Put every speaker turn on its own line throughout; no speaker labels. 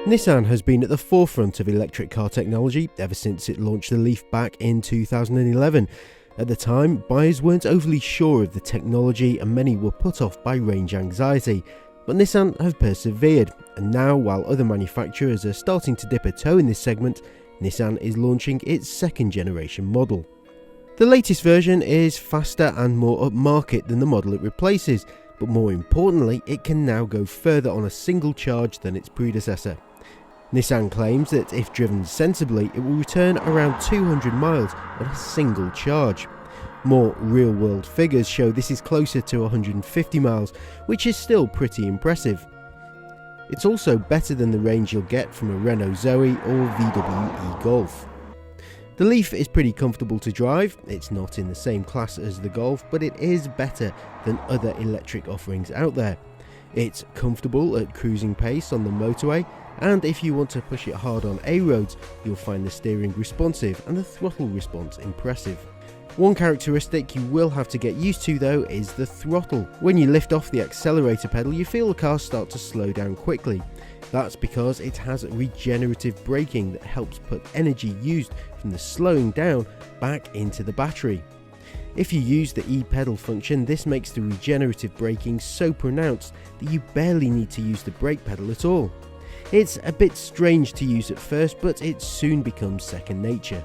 Nissan has been at the forefront of electric car technology ever since it launched the Leaf back in 2011. At the time, buyers weren't overly sure of the technology and many were put off by range anxiety. But Nissan have persevered, and now while other manufacturers are starting to dip a toe in this segment, Nissan is launching its second generation model. The latest version is faster and more upmarket than the model it replaces, but more importantly, it can now go further on a single charge than its predecessor. Nissan claims that if driven sensibly, it will return around 200 miles on a single charge. More real-world figures show this is closer to 150 miles, which is still pretty impressive. It's also better than the range you'll get from a Renault Zoe or VW e-Golf. The Leaf is pretty comfortable to drive. It's not in the same class as the Golf, but it is better than other electric offerings out there. It's comfortable at cruising pace on the motorway, and if you want to push it hard on A-roads, you'll find the steering responsive and the throttle response impressive. One characteristic you will have to get used to though is the throttle. When you lift off the accelerator pedal, you feel the car start to slow down quickly. That's because it has regenerative braking that helps put energy used from the slowing down back into the battery. If you use the e-pedal function, this makes the regenerative braking so pronounced that you barely need to use the brake pedal at all. It's a bit strange to use at first, but it soon becomes second nature.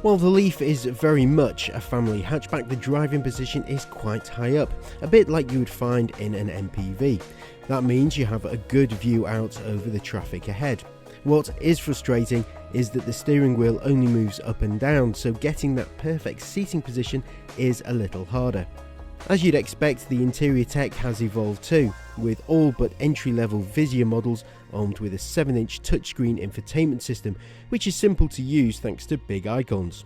While the Leaf is very much a family hatchback, the driving position is quite high up, a bit like you would find in an MPV. That means you have a good view out over the traffic ahead. What is frustrating is that the steering wheel only moves up and down, so getting that perfect seating position is a little harder. As you'd expect, the interior tech has evolved too, with all but entry-level Vizia models armed with a 7-inch touchscreen infotainment system, which is simple to use thanks to big icons.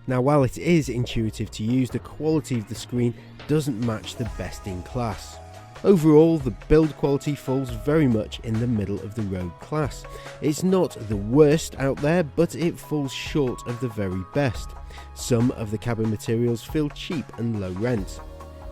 Now, while it is intuitive to use, the quality of the screen doesn't match the best in class. Overall, the build quality falls very much in the middle of the road class. It's not the worst out there, but it falls short of the very best. Some of the cabin materials feel cheap and low rent.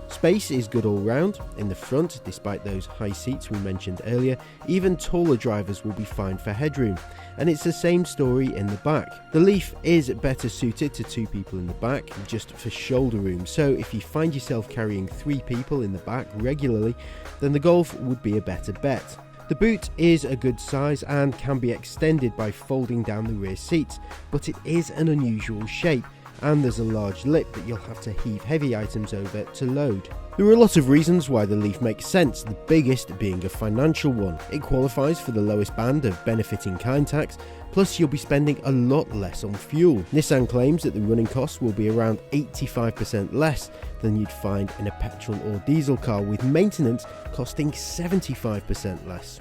Space is good all round. In the front, despite those high seats we mentioned earlier, even taller drivers will be fine for headroom, and it's the same story in the back. The Leaf is better suited to 2 people in the back, just for shoulder room, so if you find yourself carrying 3 people in the back regularly, then the Golf would be a better bet. The boot is a good size and can be extended by folding down the rear seats, but it is an unusual shape, and there's a large lip that you'll have to heave heavy items over to load. There are a lot of reasons why the Leaf makes sense, the biggest being a financial one. It qualifies for the lowest band of benefit-in-kind tax, plus you'll be spending a lot less on fuel. Nissan claims that the running costs will be around 85% less than you'd find in a petrol or diesel car, with maintenance costing 75% less.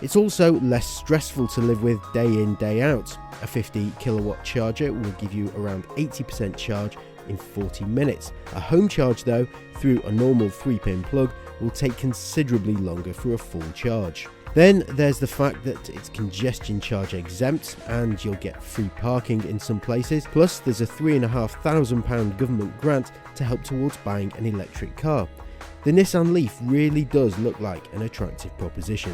It's also less stressful to live with day in, day out. A 50 kilowatt charger will give you around 80% charge in 40 minutes. A home charge though, through a normal 3-pin plug, will take considerably longer for a full charge. Then there's the fact that it's congestion charge exempt and you'll get free parking in some places, plus there's a £3,500 government grant to help towards buying an electric car. The Nissan Leaf really does look like an attractive proposition.